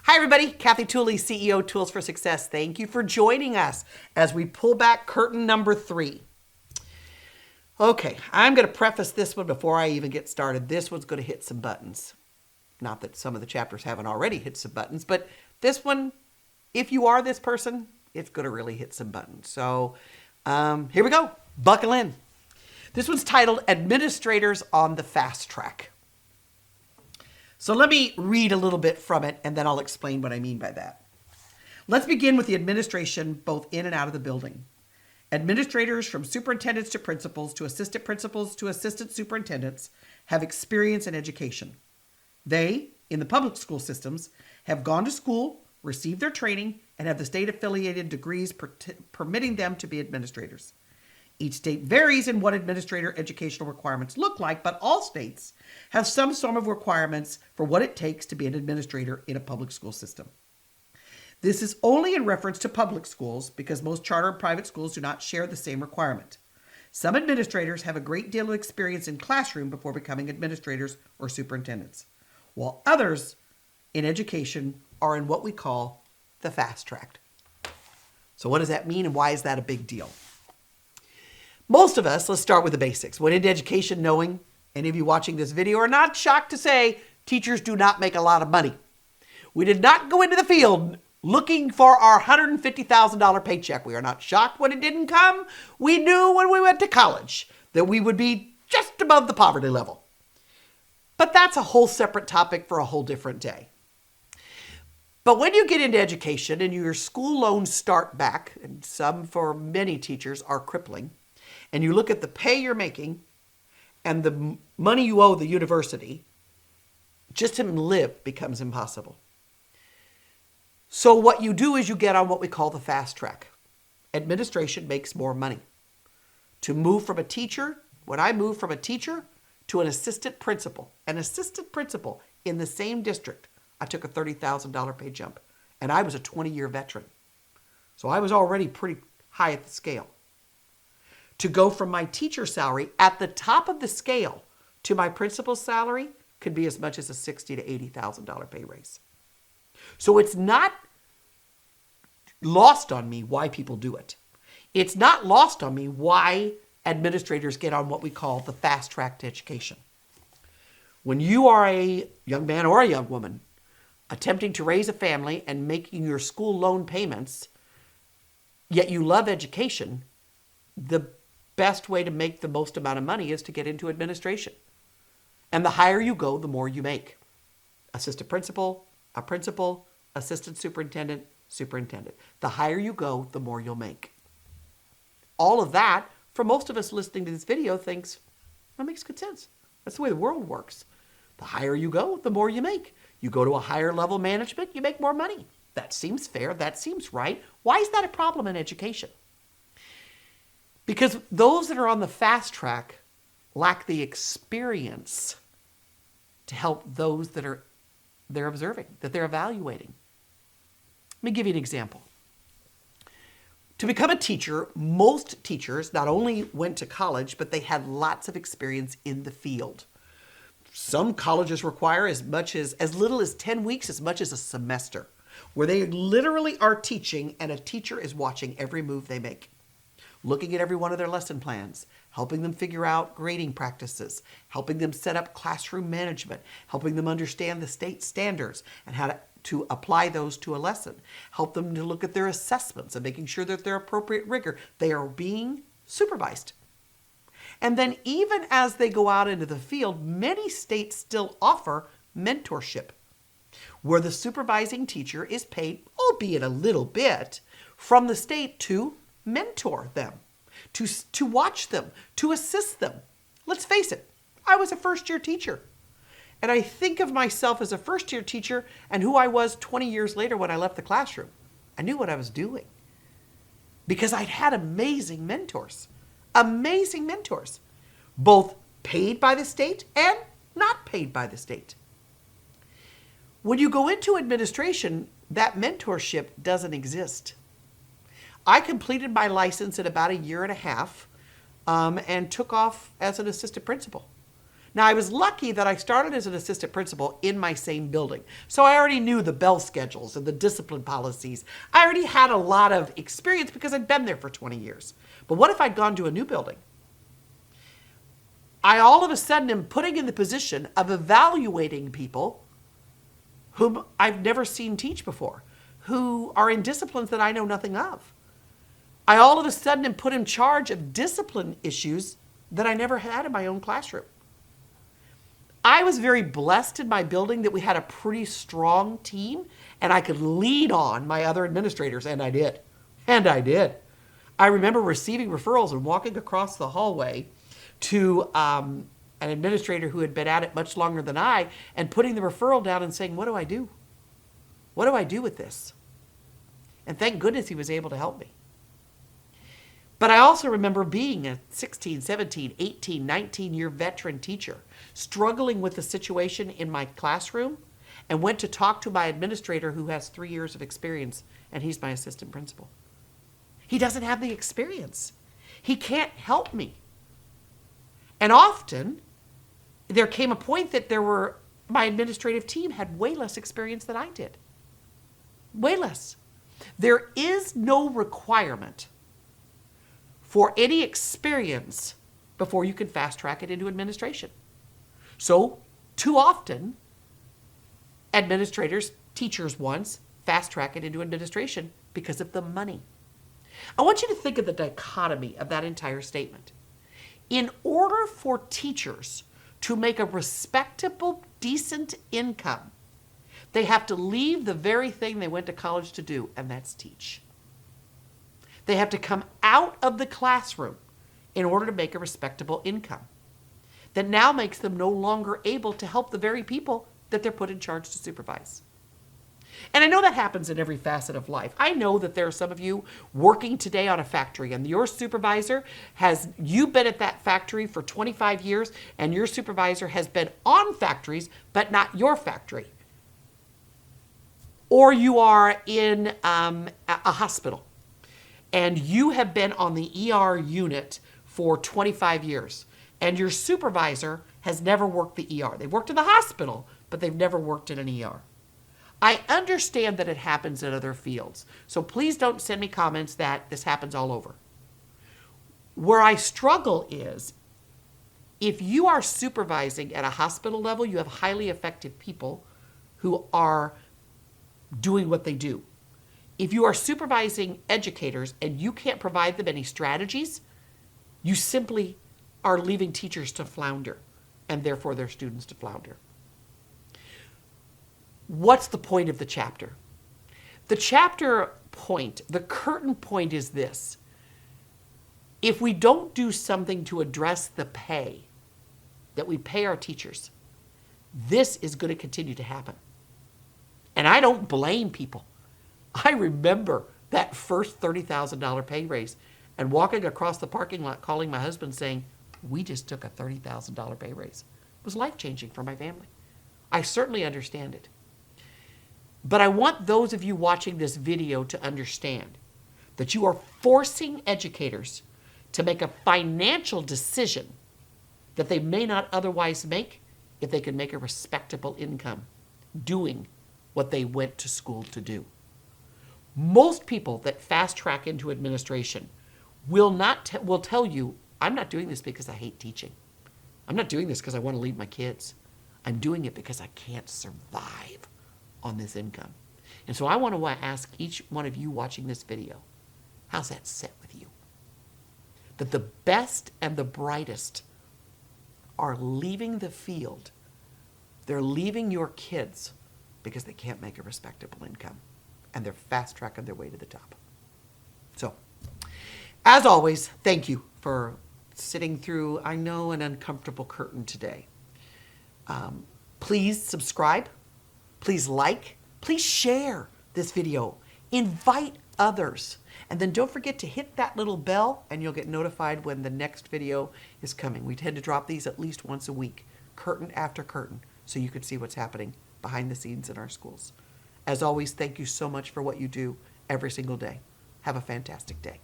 Hi, everybody. Kathy Tooley, CEO, Tools for Success. Thank you for joining us as we pull back curtain number 3. Okay, I'm going to preface this one before I even get started. This one's going to hit some buttons. Not that some of the chapters haven't already hit some buttons, but this one, if you are this person, it's going to really hit some buttons. So here we go. Buckle in. This one's titled Administrators on the Fast Track. So let me read a little bit from it, and then I'll explain what I mean by that. Let's begin with the administration both in and out of the building. Administrators, from superintendents to principals to assistant principals to assistant superintendents, have experience in education. They, in the public school systems, have gone to school, received their training, and have the state-affiliated degrees permitting them to be administrators. Each state varies in what administrator educational requirements look like, but all states have some sort of requirements for what it takes to be an administrator in a public school system. This is only in reference to public schools because most charter and private schools do not share the same requirement. Some administrators have a great deal of experience in classroom before becoming administrators or superintendents, while others in education are in what we call the fast track. So what does that mean and why is that a big deal? Most of us, let's start with the basics, went into education knowing, any of you watching this video are not shocked to say, teachers do not make a lot of money. We did not go into the field looking for our $150,000 paycheck. We are not shocked when it didn't come. We knew when we went to college that we would be just above the poverty level. But that's a whole separate topic for a whole different day. But when you get into education and your school loans start back, and some for many teachers are crippling, and you look at the pay you're making and the money you owe the university, just to live becomes impossible. So what you do is you get on what we call the fast track. Administration makes more money. To move from a teacher, when I moved from a teacher to an assistant principal in the same district, I took a $30,000 pay jump, and I was a 20-year veteran. So I was already pretty high at the scale. To go from my teacher salary at the top of the scale to my principal's salary could be as much as a $60,000 to $80,000 pay raise. So it's not lost on me why people do it. It's not lost on me why administrators get on what we call the fast track to education. When you are a young man or a young woman attempting to raise a family and making your school loan payments, yet you love education, the best way to make the most amount of money is to get into administration. And the higher you go, the more you make. Assistant principal, a principal, assistant superintendent, superintendent. The higher you go, the more you'll make. All of that, for most of us listening to this video, thinks, that makes good sense. That's the way the world works. The higher you go, the more you make. You go to a higher level management, you make more money. That seems fair. That seems right. Why is that a problem in education? Because those that are on the fast track lack the experience to help those that they're observing, that they're evaluating. Let me give you an example. To become a teacher, most teachers not only went to college, but they had lots of experience in the field. Some colleges require as little as 10 weeks, as much as a semester, where they literally are teaching and a teacher is watching every move they make, looking at every one of their lesson plans, helping them figure out grading practices, helping them set up classroom management, helping them understand the state standards and how to apply those to a lesson, help them to look at their assessments and making sure that they're appropriate rigor. They are being supervised. And then even as they go out into the field, many states still offer mentorship, where the supervising teacher is paid, albeit a little bit, from the state to mentor them, to watch them, to assist them. Let's face it, I was a first-year teacher. And I think of myself as a first-year teacher and who I was 20 years later when I left the classroom. I knew what I was doing because I'd had amazing mentors, both paid by the state and not paid by the state. When you go into administration, that mentorship doesn't exist. I completed my license in about a year and a half and took off as an assistant principal. Now, I was lucky that I started as an assistant principal in my same building. So I already knew the bell schedules and the discipline policies. I already had a lot of experience because I'd been there for 20 years. But what if I'd gone to a new building? I all of a sudden am putting in the position of evaluating people whom I've never seen teach before, who are in disciplines that I know nothing of. I all of a sudden am put in charge of discipline issues that I never had in my own classroom. I was very blessed in my building that we had a pretty strong team and I could lean on my other administrators, and I did. And I did. I remember receiving referrals and walking across the hallway to an administrator who had been at it much longer than I and putting the referral down and saying, what do I do? What do I do with this? And thank goodness he was able to help me. But I also remember being a 16, 17, 18, 19-year veteran teacher, struggling with the situation in my classroom, and went to talk to my administrator who has 3 years of experience, and he's my assistant principal. He doesn't have the experience. He can't help me. And often, there came a point that my administrative team had way less experience than I did. Way less. There is no requirement for any experience before you can fast track it into administration. So, too often, administrators, teachers once, fast track it into administration because of the money. I want you to think of the dichotomy of that entire statement. In order for teachers to make a respectable, decent income, they have to leave the very thing they went to college to do, and that's teach. They have to come out of the classroom in order to make a respectable income that now makes them no longer able to help the very people that they're put in charge to supervise. And I know that happens in every facet of life. I know that there are some of you working today on a factory and your supervisor you've been at that factory for 25 years and your supervisor has been on factories, but not your factory. Or you are in a hospital and you have been on the ER unit for 25 years and your supervisor has never worked the ER. They've worked in the hospital, but they've never worked in an ER. I understand that it happens in other fields, so please don't send me comments that this happens all over. Where I struggle is, if you are supervising at a hospital level, you have highly effective people who are doing what they do. If you are supervising educators and you can't provide them any strategies, you simply are leaving teachers to flounder, and therefore their students to flounder. What's the point of the chapter? The chapter point, the curtain point is this. If we don't do something to address the pay that we pay our teachers, this is going to continue to happen. And I don't blame people. I remember that first $30,000 pay raise and walking across the parking lot calling my husband saying, we just took a $30,000 pay raise. It was life-changing for my family. I certainly understand it. But I want those of you watching this video to understand that you are forcing educators to make a financial decision that they may not otherwise make if they can make a respectable income doing what they went to school to do. Most people that fast track into administration will tell you, I'm not doing this because I hate teaching. I'm not doing this because I want to leave my kids. I'm doing it because I can't survive on this income. And so I want to ask each one of you watching this video, how's that set with you? That the best and the brightest are leaving the field. They're leaving your kids because they can't make a respectable income. And they're fast tracking their way to the top. So, as always, thank you for sitting through, I know, an uncomfortable curtain today. Please subscribe. Please like, please share this video, invite others, and then don't forget to hit that little bell and you'll get notified when the next video is coming. We tend to drop these at least once a week, curtain after curtain, so you can see what's happening behind the scenes in our schools. As always, thank you so much for what you do every single day. Have a fantastic day.